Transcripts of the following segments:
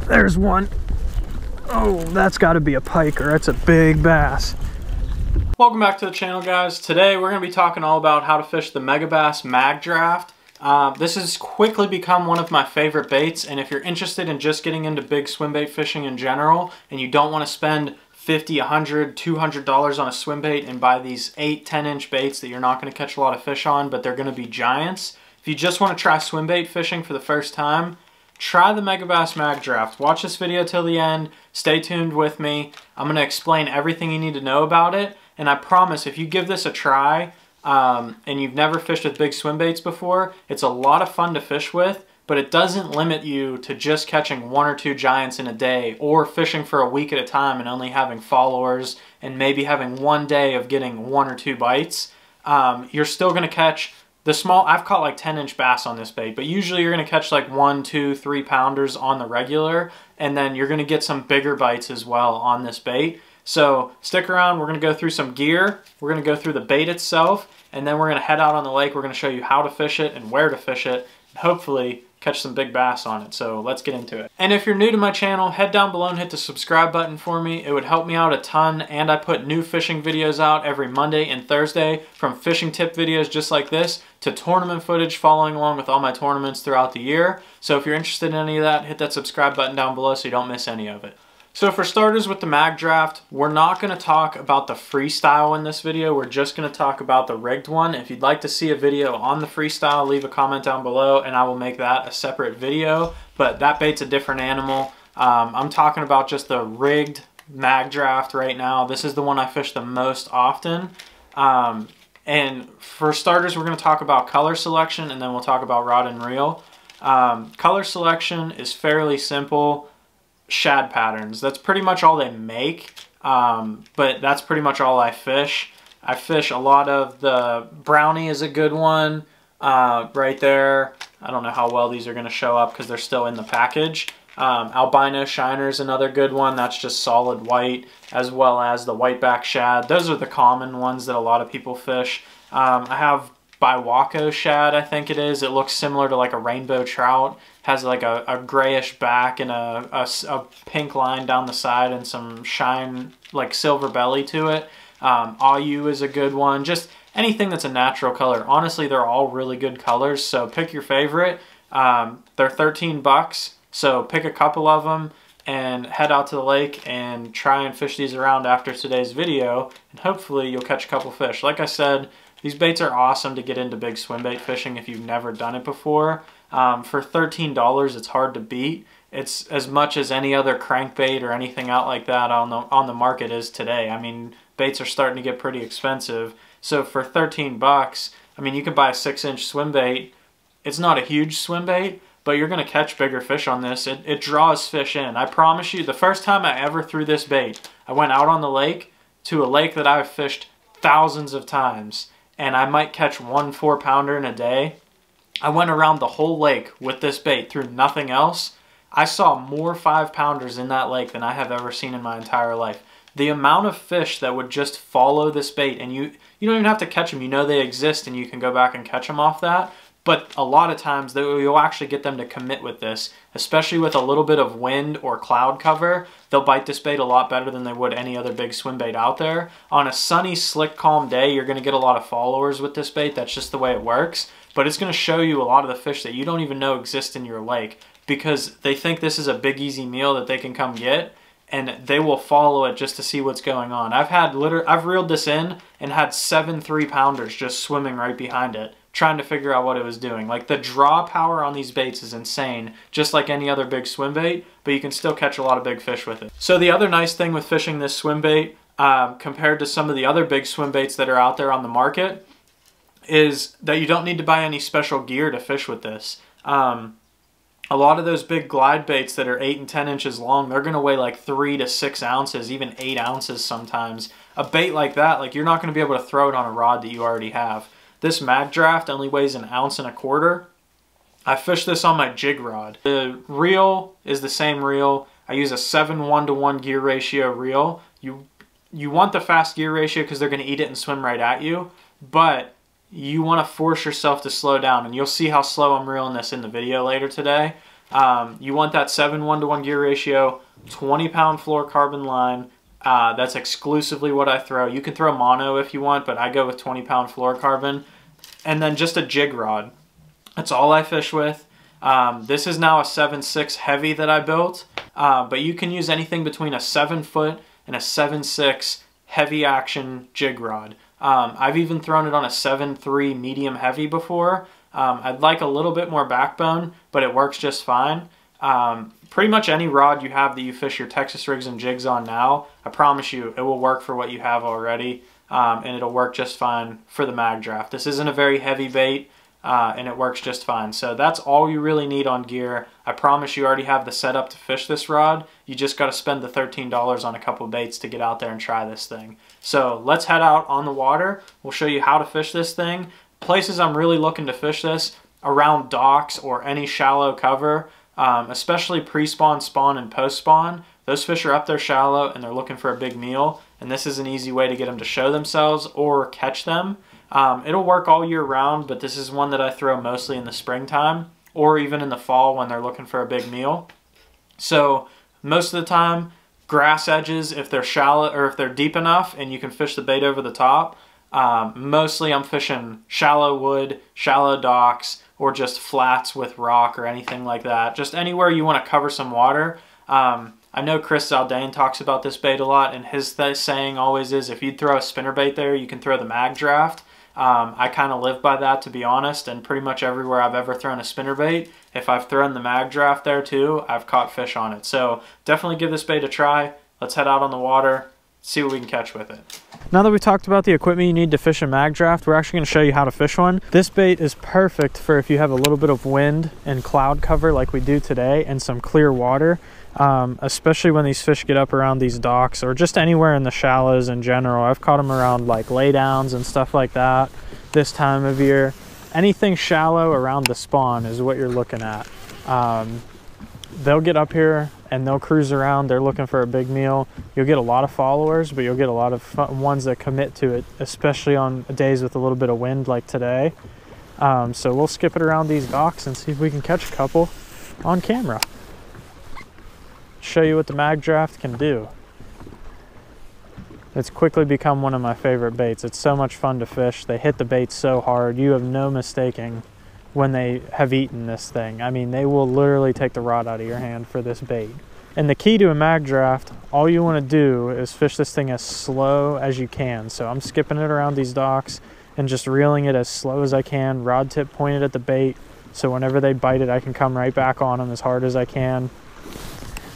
There's one. Oh, that's got to be a piker. That's a big bass. Welcome back to the channel, guys. Today we're going to be talking all about how to fish the Megabass Magdraft. This has quickly become one of my favorite baits, and if you're interested in just getting into big swim bait fishing in general and you don't want to spend $50, $100, $200 on a swim bait and buy these 8-10 inch baits that you're not going to catch a lot of fish on, but they're going to be giants. If you just want to try swim bait fishing for the first time, try the Megabass Magdraft. Watch this video till the end. Stay tuned with me. I'm going to explain everything you need to know about it, and I promise if you give this a try and you've never fished with big swim baits before, it's a lot of fun to fish with, but it doesn't limit you to just catching 1 or 2 giants in a day or fishing for a week at a time and only having followers and maybe having one day of getting 1 or 2 bites. You're still going to catch the small. I've caught like 10-inch bass on this bait, but usually you're going to catch like 1, 2, 3 pounders on the regular, and then you're going to get some bigger bites as well on this bait. So stick around. We're going to go through some gear. We're going to go through the bait itself, and then we're going to head out on the lake. We're going to show you how to fish it and where to fish it, and hopefully catch some big bass on it. So let's get into it. And if you're new to my channel, head down below and hit the subscribe button for me. It would help me out a ton, and I put new fishing videos out every Monday and Thursday, from fishing tip videos just like this to tournament footage following along with all my tournaments throughout the year. So if you're interested in any of that, hit that subscribe button down below so you don't miss any of it. So for starters with the Magdraft, we're not going to talk about the freestyle in this video. We're just going to talk about the rigged one. If you'd like to see a video on the freestyle, leave a comment down below and I will make that a separate video. But that bait's a different animal. I'm talking about just the rigged Magdraft right now. This is the one I fish the most often. And for starters, we're going to talk about color selection, and then we'll talk about rod and reel. Color selection is fairly simple. Shad patterns. That's pretty much all they make, but that's pretty much all I fish. I fish a lot of the brownie is a good one right there. I don't know how well these are going to show up because they're still in the package. Albino shiner is another good one. That's just solid white, as well as the whiteback shad. Those are the common ones that a lot of people fish. I have Biwako shad, I think it is. It looks similar to like a rainbow trout. Has like a grayish back and a pink line down the side and some shine, like silver belly to it. Ayu is a good one. Just anything that's a natural color. Honestly, they're all really good colors, so pick your favorite. They're 13 bucks, so pick a couple of them and head out to the lake and try and fish these around after today's video, and hopefully you'll catch a couple fish. Like I said, these baits are awesome to get into big swim bait fishing if you've never done it before. For $13, it's hard to beat. It's as much as any other crankbait or anything out like that on the market is today. I mean, baits are starting to get pretty expensive. So for 13 bucks, I mean, you can buy a 6-inch swim bait. It's not a huge swim bait, but you're going to catch bigger fish on this. It draws fish in. I promise you, the first time I ever threw this bait, I went out on the lake to a lake that I've fished thousands of times, and I might catch 1 4-pounder in a day. I went around the whole lake with this bait, threw nothing else. I saw more 5-pounders in that lake than I have ever seen in my entire life. The amount of fish that would just follow this bait, and you don't even have to catch them. You know they exist and you can go back and catch them off that. But a lot of times you'll actually get them to commit with this, especially with a little bit of wind or cloud cover. They'll bite this bait a lot better than they would any other big swim bait out there. On a sunny, slick, calm day, you're going to get a lot of followers with this bait. That's just the way it works. But it's going to show you a lot of the fish that you don't even know exist in your lake, because they think this is a big, easy meal that they can come get, and they will follow it just to see what's going on. I've reeled this in and had 7 3-pounders just swimming right behind it, trying to figure out what it was doing. Like, the draw power on these baits is insane, just like any other big swim bait, but you can still catch a lot of big fish with it. So the other nice thing with fishing this swim bait, compared to some of the other big swim baits that are out there on the market, is that you don't need to buy any special gear to fish with this. A lot of those big glide baits that are 8 and 10 inches long, they're going to weigh like 3 to 6 ounces, even 8 ounces sometimes. A bait like that, like, you're not going to be able to throw it on a rod that you already have. This Magdraft only weighs 1.25 ounces. I fish this on my jig rod. The reel is the same reel. I use a 7:1 gear ratio reel. You want the fast gear ratio because they're going to eat it and swim right at you, but you want to force yourself to slow down, and you'll see how slow I'm reeling this in the video later today. You want that 7:1 gear ratio, 20-pound fluorocarbon line. That's exclusively what I throw. You can throw mono if you want, but I go with 20-pound fluorocarbon. And then just a jig rod. That's all I fish with. This is now a 7.6 heavy that I built, but you can use anything between a 7-foot and a 7.6 heavy action jig rod. I've even thrown it on a 7.3 medium heavy before. I'd like a little bit more backbone, but it works just fine. Pretty much any rod you have that you fish your Texas rigs and jigs on now, I promise you it will work for what you have already, and it'll work just fine for the Magdraft. This isn't a very heavy bait, and it works just fine. So that's all you really need on gear. I promise you already have the setup to fish this rod. You just got to spend the $13 on a couple baits to get out there and try this thing. So let's head out on the water. We'll show you how to fish this thing. Places I'm really looking to fish this, around docks or any shallow cover, especially pre-spawn, spawn, and post-spawn. Those fish are up there shallow and they're looking for a big meal, and this is an easy way to get them to show themselves or catch them. It'll work all year round, but this is one that I throw mostly in the springtime or even in the fall when they're looking for a big meal. So most of the time, grass edges, if they're shallow or if they're deep enough and you can fish the bait over the top. Mostly I'm fishing shallow wood, shallow docks, or just flats with rock or anything like that. Just anywhere you want to cover some water. I know Chris Zaldane talks about this bait a lot, and his saying always is, if you throw a spinnerbait there, you can throw the Magdraft. I kind of live by that, to be honest, and pretty much everywhere I've ever thrown a spinnerbait, if I've thrown the Magdraft there too, I've caught fish on it. So definitely give this bait a try. Let's head out on the water, see what we can catch with it. Now that we talked about the equipment you need to fish a Magdraft, we're actually going to show you how to fish one. This bait is perfect for if you have a little bit of wind and cloud cover like we do today and some clear water, especially when these fish get up around these docks or just anywhere in the shallows in general. I've caught them around like laydowns and stuff like that this time of year. Anything shallow around the spawn is what you're looking at. They'll get up here and they'll cruise around. They're looking for a big meal. You'll get a lot of followers, but you'll get a lot of ones that commit to it, especially on days with a little bit of wind like today. So we'll skip it around these docks and see if we can catch a couple on camera. Show you what the Magdraft can do. It's quickly become one of my favorite baits. It's so much fun to fish. They hit the bait so hard. You have no mistaking when they have eaten this thing. I mean, they will literally take the rod out of your hand for this bait. And the key to a Magdraft, all you want to do is fish this thing as slow as you can. So I'm skipping it around these docks and just reeling it as slow as I can, rod tip pointed at the bait, so whenever they bite it, I can come right back on them as hard as I can.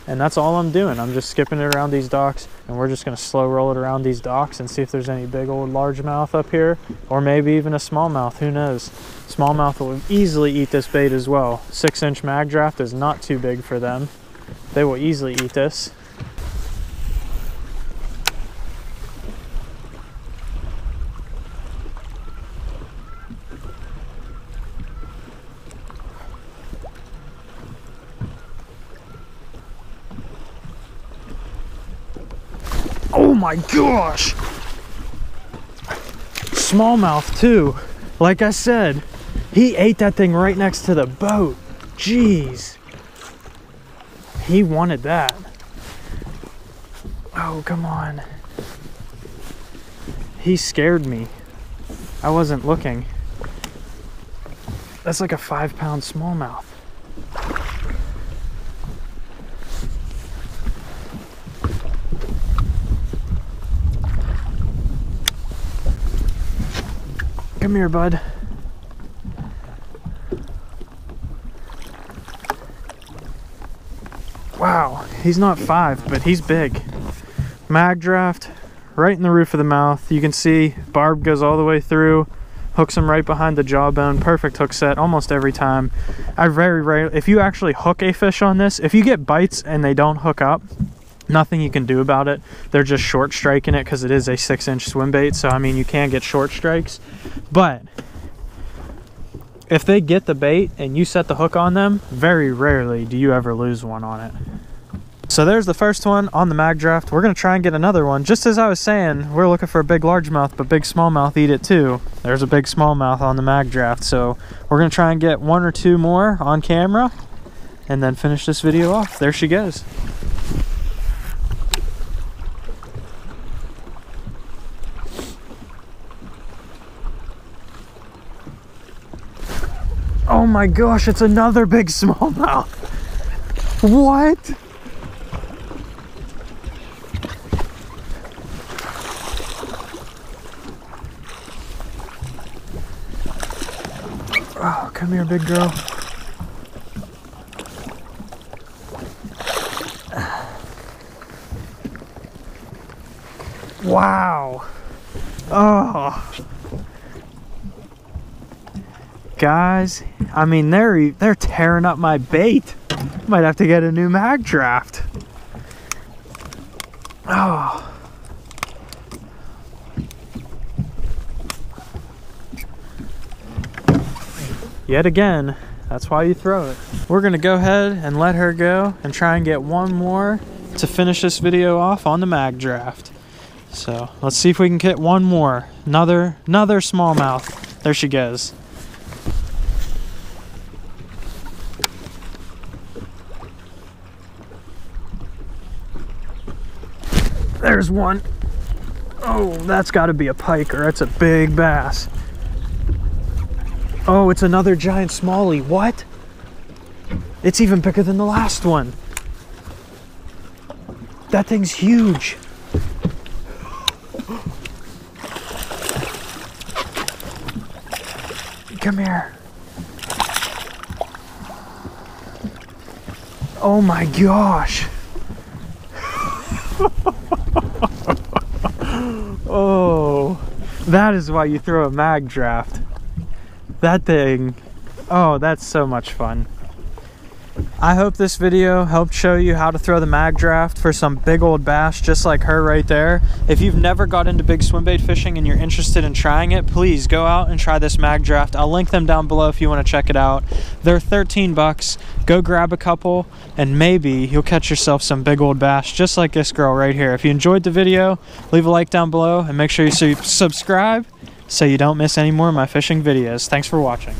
And that's all I'm doing. I'm just skipping it around these docks, and we're just going to slow roll it around these docks and see if there's any big old largemouth up here, or maybe even a smallmouth. Who knows? Smallmouth will easily eat this bait as well. 6-inch Magdraft is not too big for them. They will easily eat this. Oh my gosh! Smallmouth too. Like I said, he ate that thing right next to the boat. Jeez. He wanted that. Oh, come on. He scared me. I wasn't looking. That's like a 5-pound smallmouth. Come here, bud. Wow, he's not 5, but he's big. Magdraft, right in the roof of the mouth. You can see barb goes all the way through, hooks him right behind the jawbone. Perfect hook set almost every time. I very rarely, if you actually hook a fish on this, if you get bites and they don't hook up, nothing you can do about it. They're just short striking it because it is a 6-inch swim bait. So I mean, you can get short strikes, but if they get the bait and you set the hook on them, very rarely do you ever lose one on it. So there's the first one on the Magdraft. We're going to try and get another one. Just as I was saying, we're looking for a big largemouth, but big smallmouth eat it too. There's a big smallmouth on the Magdraft. So we're going to try and get 1 or 2 more on camera and then finish this video off. There she goes. Oh my gosh, it's another big smallmouth. What? Oh, come here, big girl. Wow. Oh. Guys, I mean, they're tearing up my bait. Might have to get a new Magdraft. Oh. Yet again, that's why you throw it. We're gonna go ahead and let her go and try and get one more to finish this video off on the Magdraft. So let's see if we can get one more. Another smallmouth. There she goes. There's one. Oh, that's gotta be a piker. That's a big bass. Oh, it's another giant smallie. What? It's even bigger than the last one. That thing's huge. Come here. Oh my gosh. Oh, that is why you throw a Magdraft. That thing, oh, that's so much fun. I hope this video helped show you how to throw the Magdraft for some big old bass just like her right there. If you've never got into big swim bait fishing and you're interested in trying it, please go out and try this Magdraft. I'll link them down below if you want to check it out. They're 13 bucks. Go grab a couple and maybe you'll catch yourself some big old bass just like this girl right here. If you enjoyed the video, leave a like down below and make sure you subscribe so you don't miss any more of my fishing videos. Thanks for watching.